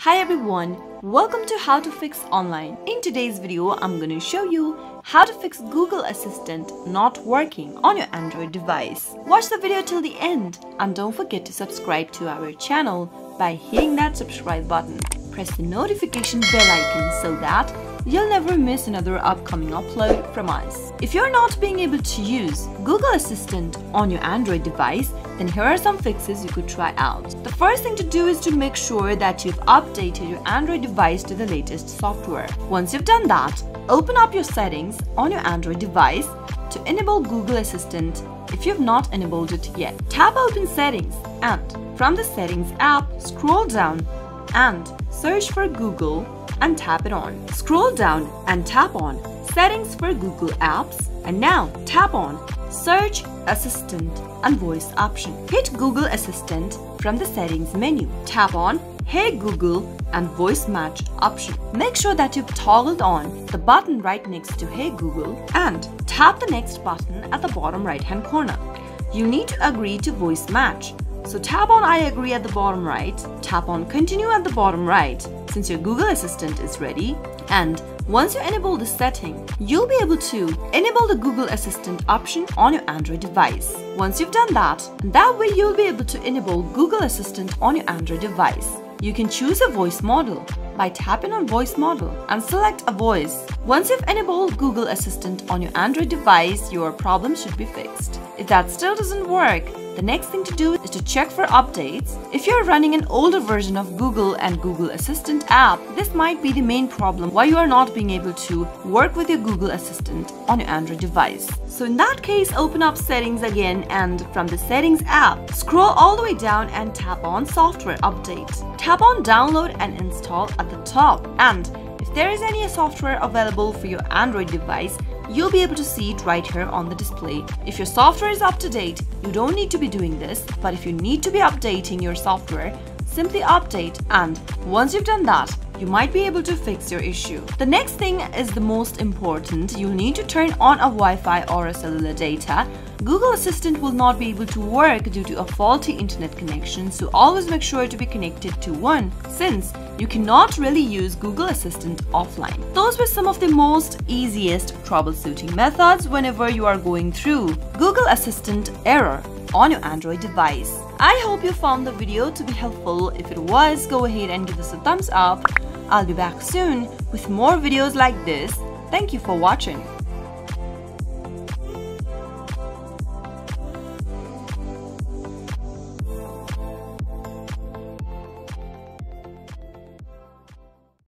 Hi everyone, welcome to How to Fix Online. In today's video, I'm going to show you how to fix Google Assistant not working on your Android device. Watch the video till the end and don't forget to subscribe to our channel by hitting that subscribe button. Press the notification bell icon so that you'll never miss another upcoming upload from us. If you're not being able to use Google Assistant on your Android device, then here are some fixes you could try out. The first thing to do is to make sure that you've updated your Android device to the latest software. Once you've done that, open up your settings on your Android device to enable Google Assistant if you've not enabled it yet. Tap Open Settings and from the Settings app, scroll down and search for Google and tap it on. Scroll down and tap on Settings for Google Apps and now tap on Search Assistant and Voice option. Hit Google Assistant from the Settings menu. Tap on Hey Google and Voice Match option. Make sure that you've toggled on the button right next to Hey Google and tap the next button at the bottom right hand corner. You need to agree to Voice Match. So tap on I agree at the bottom right, tap on Continue at the bottom right since your Google Assistant is ready, and once you enable this setting, you'll be able to enable the Google Assistant option on your Android device. Once you've done that way you'll be able to enable Google Assistant on your Android device. You can choose a voice model by tapping on Voice Model and select a voice. Once you've enabled Google Assistant on your Android device, your problem should be fixed. If that still doesn't work, the next thing to do is to check for updates. If you're running an older version of Google and Google Assistant app, this might be the main problem why you are not being able to work with your Google Assistant on your Android device. So in that case, open up Settings again and from the Settings app, scroll all the way down and tap on Software Update. Tap on Download and Install at the top, and if there is any software available for your Android device, you'll be able to see it right here on the display. If your software is up to date, you don't need to be doing this, but if you need to be updating your software, simply update, and once you've done that, you might be able to fix your issue. The next thing is the most important. You'll need to turn on a Wi-Fi or a cellular data. Google Assistant will not be able to work due to a faulty internet connection, so always make sure to be connected to one, since you cannot really use Google Assistant offline. Those were some of the most easiest troubleshooting methods whenever you are going through Google Assistant error on your Android device. I hope you found the video to be helpful. If it was, go ahead and give us a thumbs up. I'll be back soon with more videos like this. Thank you for watching.